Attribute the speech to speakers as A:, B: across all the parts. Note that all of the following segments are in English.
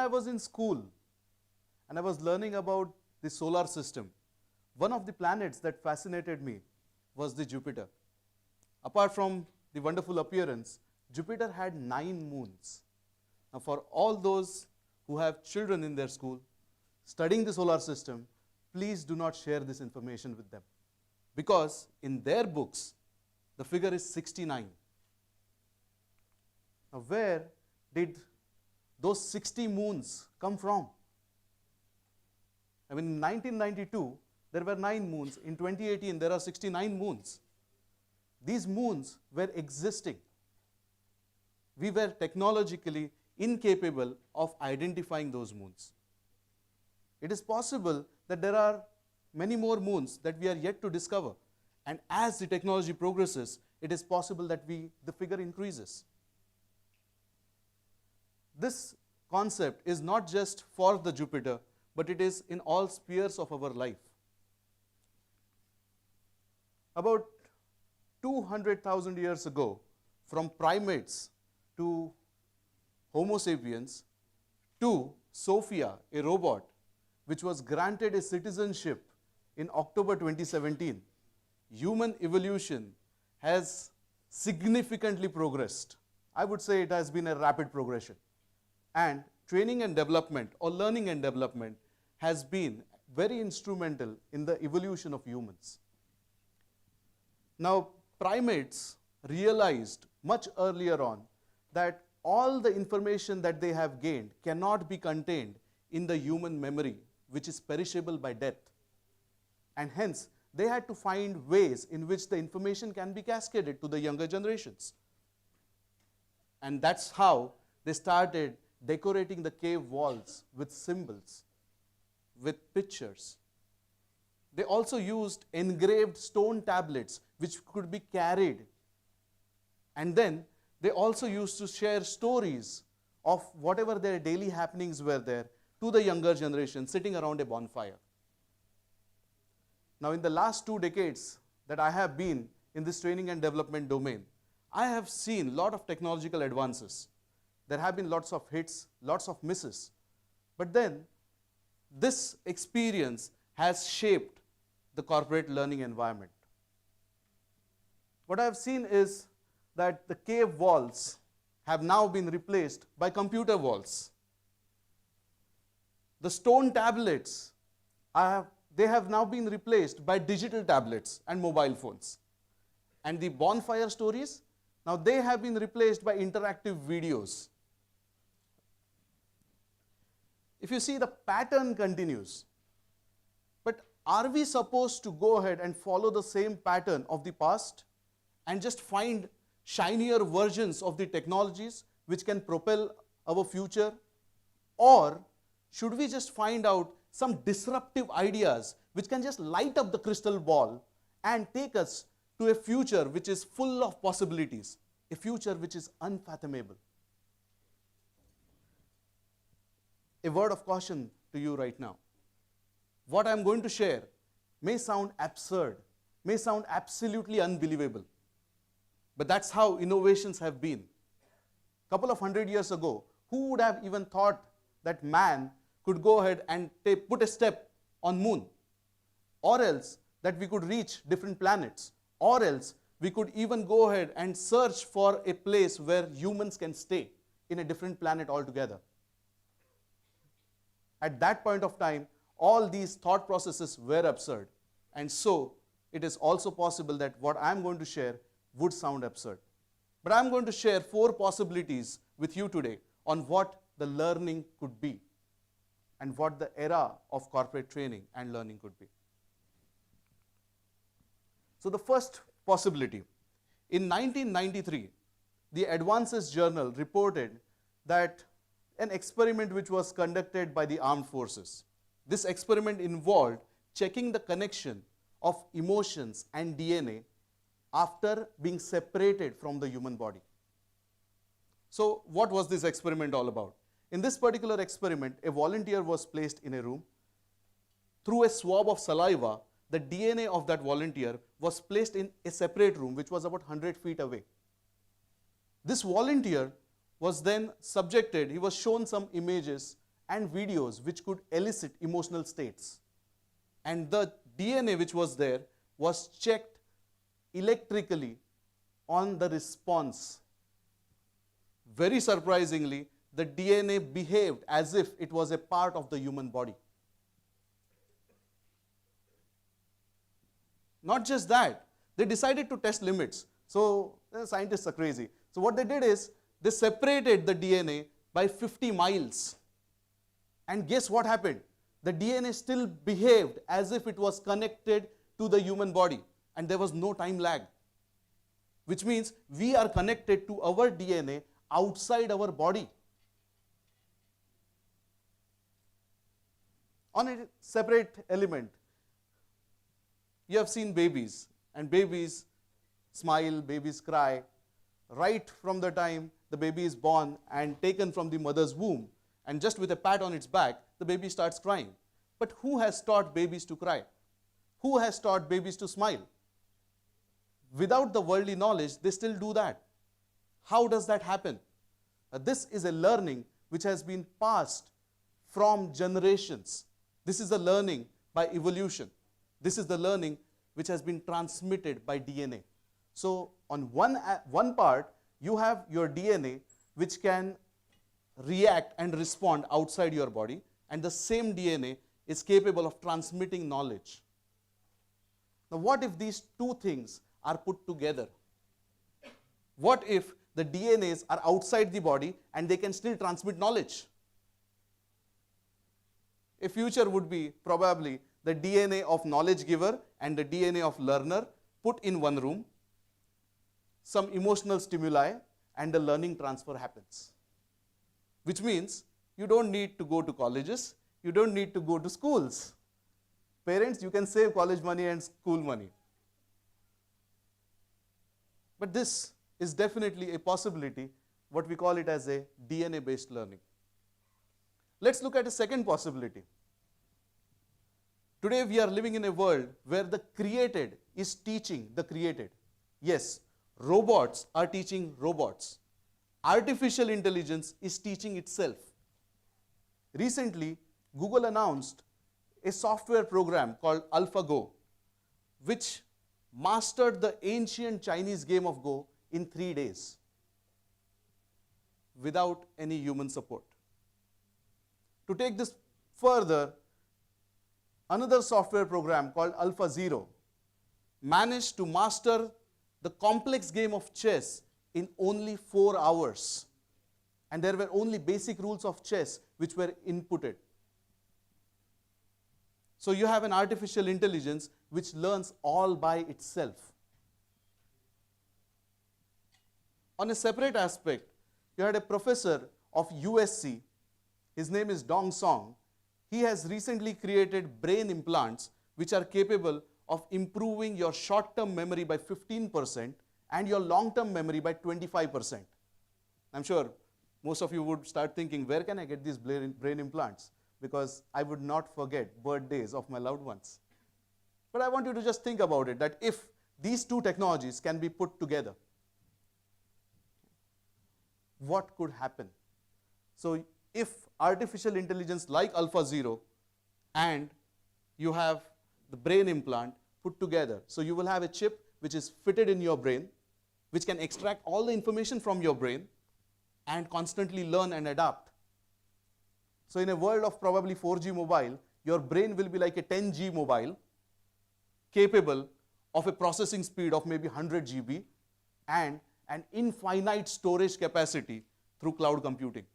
A: I was in school and I was learning about the solar system, one of the planets that fascinated me was the Jupiter. Apart from the wonderful appearance, Jupiter had 9 moons. Now, for all those who have children in their school studying the solar system, please do not share this information with them, because in their books, the figure is 69. Now, where did those 60 moons come from? I mean, in 1992, there were 9 moons. In 2018, there are 69 moons. These moons were existing. We were technologically incapable of identifying those moons. It is possible that there are many more moons that we are yet to discover. And as the technology progresses, it is possible that the figure increases. This concept is not just for the Jupiter, but it is in all spheres of our life. About 200,000 years ago, from primates to Homo sapiens to Sophia, a robot, which was granted a citizenship in October 2017, human evolution has significantly progressed. I would say it has been a rapid progression. And training and development, or learning and development, has been very instrumental in the evolution of humans. Now, primates realized much earlier on that all the information that they have gained cannot be contained in the human memory, which is perishable by death. And hence, they had to find ways in which the information can be cascaded to the younger generations. And that's how they started decorating the cave walls with symbols, with pictures. They also used engraved stone tablets which could be carried. And then they also used to share stories of whatever their daily happenings were there to the younger generation sitting around a bonfire. Now, in the last 2 decades that I have been in this training and development domain, I have seen a lot of technological advances. There have been lots of hits, lots of misses. But then, this experience has shaped the corporate learning environment. What I have seen is that the cave walls have now been replaced by computer walls. The stone tablets, they have now been replaced by digital tablets and mobile phones. And the bonfire stories, now they have been replaced by interactive videos. If you see, the pattern continues. But are we supposed to go ahead and follow the same pattern of the past and just find shinier versions of the technologies which can propel our future? Or should we just find out some disruptive ideas which can just light up the crystal ball and take us to a future which is full of possibilities, a future which is unfathomable? A word of caution to you right now. What I am going to share may sound absurd, may sound absolutely unbelievable, but that's how innovations have been. A couple of 100 years ago, who would have even thought that man could go ahead and put a step on moon, or else that we could reach different planets, or else we could even go ahead and search for a place where humans can stay in a different planet altogether. At that point of time, all these thought processes were absurd. And so, it is also possible that what I am going to share would sound absurd. But I am going to share 4 possibilities with you today on what the learning could be and what the era of corporate training and learning could be. So, the first possibility. In 1993, the Advances Journal reported that an experiment which was conducted by the armed forces. This experiment involved checking the connection of emotions and DNA after being separated from the human body. So, what was this experiment all about? In this particular experiment, a volunteer was placed in a room. Through a swab of saliva, the DNA of that volunteer was placed in a separate room which was about 100 feet away. This volunteer was then subjected, he was shown some images and videos which could elicit emotional states. And the DNA which was there was checked electrically on the response. Very surprisingly, the DNA behaved as if it was a part of the human body. Not just that, they decided to test limits. So the scientists are crazy. So what they did is they separated the DNA by 50 miles. And guess what happened? The DNA still behaved as if it was connected to the human body, and there was no time lag. Which means we are connected to our DNA outside our body. On a separate element, you have seen babies, and babies smile, babies cry. Right from the time the baby is born and taken from the mother's womb, and just with a pat on its back, the baby starts crying. But who has taught babies to cry? Who has taught babies to smile? Without the worldly knowledge, they still do that. How does that happen? This is a learning which has been passed from generations. This is a learning by evolution. This is the learning which has been transmitted by DNA. So on one part, you have your DNA which can react and respond outside your body, and the same DNA is capable of transmitting knowledge. Now what if these two things are put together? What if the DNAs are outside the body and they can still transmit knowledge? A future would be probably the DNA of knowledge giver and the DNA of learner put in one room, some emotional stimuli, and the learning transfer happens. Which means you don't need to go to colleges, you don't need to go to schools. Parents, you can save college money and school money. But this is definitely a possibility, what we call it as a DNA-based learning. Let's look at a second possibility. Today we are living in a world where the created is teaching the created. Yes, robots are teaching robots. Artificial intelligence is teaching itself. Recently, Google announced a software program called AlphaGo, which mastered the ancient Chinese game of Go in 3 days without any human support. To take this further, another software program called AlphaZero managed to master the complex game of chess in only 4 hours. And there were only basic rules of chess which were inputted. So you have an artificial intelligence which learns all by itself. On a separate aspect, you had a professor of USC, his name is Dong Song. He has recently created brain implants which are capable of improving your short-term memory by 15% and your long-term memory by 25%. I'm sure most of you would start thinking, where can I get these brain implants? Because I would not forget birthdays of my loved ones. But I want you to just think about it, that if these two technologies can be put together, what could happen? So if artificial intelligence like AlphaZero and you have the brain implant put together, so you will have a chip which is fitted in your brain, which can extract all the information from your brain and constantly learn and adapt. So in a world of probably 4G mobile, your brain will be like a 10G mobile, capable of a processing speed of maybe 100 GB and an infinite storage capacity through cloud computing.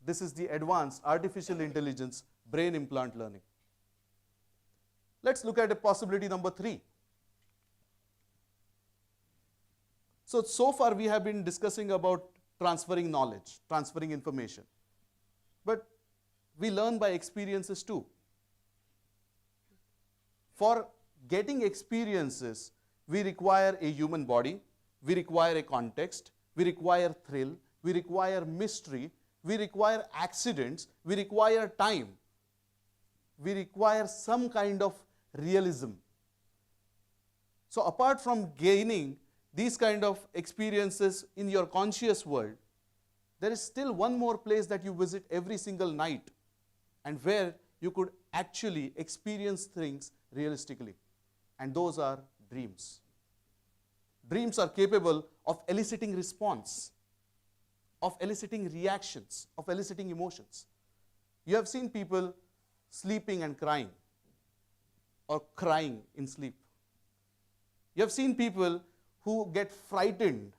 A: This is the advanced artificial intelligence brain implant learning. Let's look at a possibility number 3. So far we have been discussing about transferring knowledge, transferring information. But we learn by experiences too. For getting experiences, we require a human body, we require a context, we require thrill, we require mystery, we require accidents, we require time, we require some kind of realism. So apart from gaining these kind of experiences in your conscious world, there is still one more place that you visit every single night and where you could actually experience things realistically. And those are dreams. Dreams are capable of eliciting response, of eliciting reactions, of eliciting emotions. You have seen people sleeping and crying, or crying in sleep. You have seen people who get frightened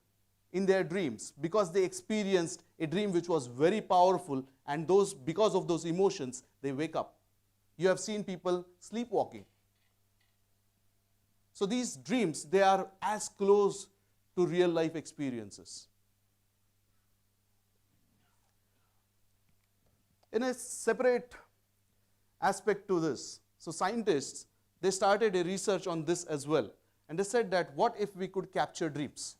A: in their dreams because they experienced a dream which was very powerful, and because of those emotions, they wake up. You have seen people sleepwalking. So these dreams, they are as close to real life experiences. In a separate aspect to this, so scientists, they started a research on this as well. And they said that what if we could capture dreams?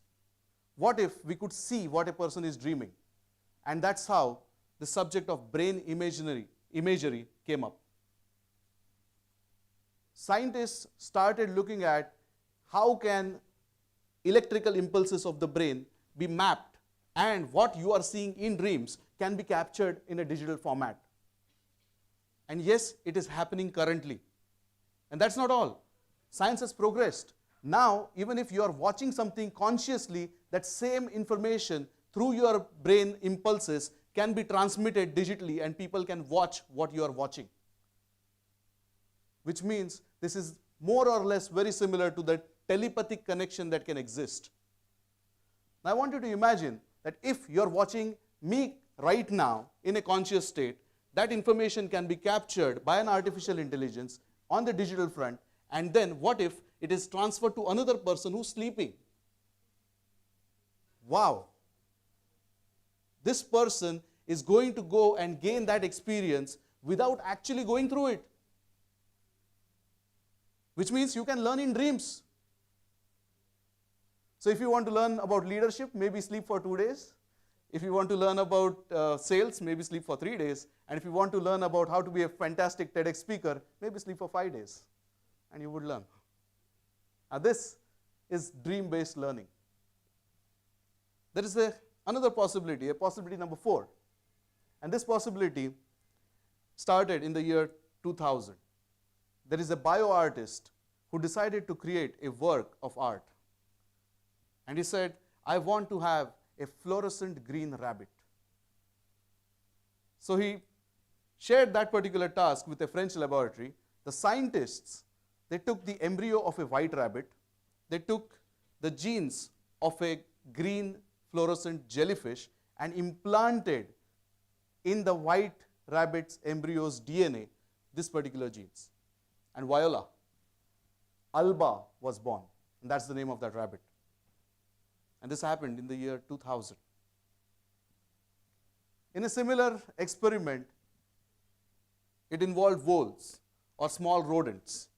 A: What if we could see what a person is dreaming? And that's how the subject of brain imagery came up. Scientists started looking at how can electrical impulses of the brain be mapped, and what you are seeing in dreams can be captured in a digital format. And yes, it is happening currently. And that's not all. Science has progressed. Now, even if you are watching something consciously, that same information through your brain impulses can be transmitted digitally, and people can watch what you are watching. Which means this is more or less very similar to the telepathic connection that can exist. Now I want you to imagine that if you're watching me right now in a conscious state, that information can be captured by an artificial intelligence on the digital front, and then what if it is transferred to another person who's sleeping? Wow! This person is going to go and gain that experience without actually going through it. Which means you can learn in dreams. So if you want to learn about leadership, maybe sleep for 2 days. If you want to learn about sales, maybe sleep for 3 days. And if you want to learn about how to be a fantastic TEDx speaker, maybe sleep for 5 days. And you would learn. Now this is dream-based learning. There is another possibility, a possibility number 4. And this possibility started in the year 2000. There is a bioartist who decided to create a work of art. And he said, I want to have a fluorescent green rabbit. So he shared that particular task with a French laboratory. The scientists, they took the embryo of a white rabbit, they took the genes of a green fluorescent jellyfish and implanted in the white rabbit's embryo's DNA this particular genes. And Viola, Alba, was born. And that's the name of that rabbit. And this happened in the year 2000. In a similar experiment, it involved voles or small rodents.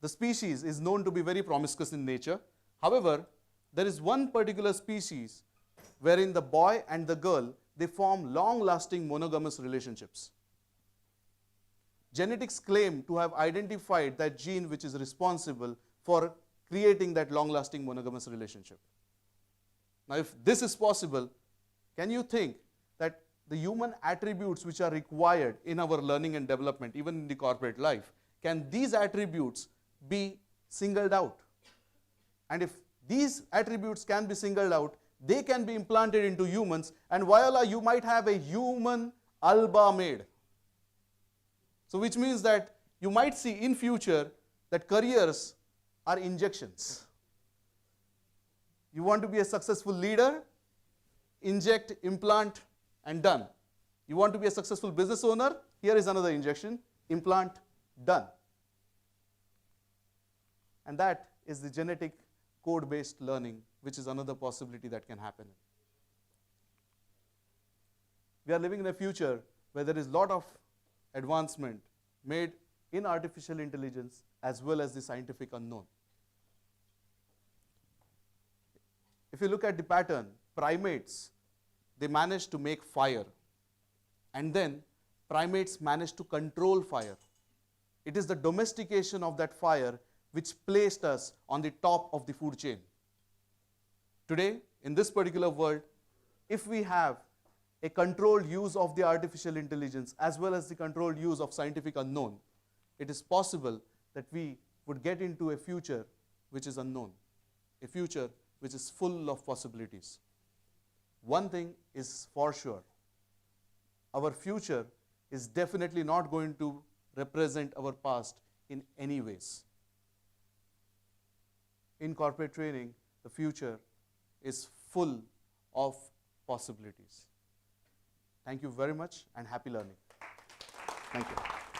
A: The species is known to be very promiscuous in nature. However, there is one particular species wherein the boy and the girl, they form long-lasting monogamous relationships. Genetics claim to have identified that gene which is responsible for creating that long-lasting monogamous relationship. Now, if this is possible, can you think that the human attributes which are required in our learning and development, even in the corporate life, can these attributes be singled out? And if these attributes can be singled out, they can be implanted into humans, and voila, you might have a human Alba made. So which means that you might see in future that careers are injections. You want to be a successful leader? Inject, implant, and done. You want to be a successful business owner? Here is another injection, implant, done. And that is the genetic code-based learning, which is another possibility that can happen. We are living in a future where there is a lot of advancement made in artificial intelligence as well as the scientific unknown. If you look at the pattern, primates, they managed to make fire, and then primates managed to control fire. It is the domestication of that fire which placed us on the top of the food chain. Today, in this particular world, if we have a controlled use of the artificial intelligence as well as the controlled use of scientific unknown, it is possible that we would get into a future which is unknown, a future which is full of possibilities. One thing is for sure, our future is definitely not going to represent our past in any ways. In corporate training, the future is full of possibilities. Thank you very much and happy learning. Thank you.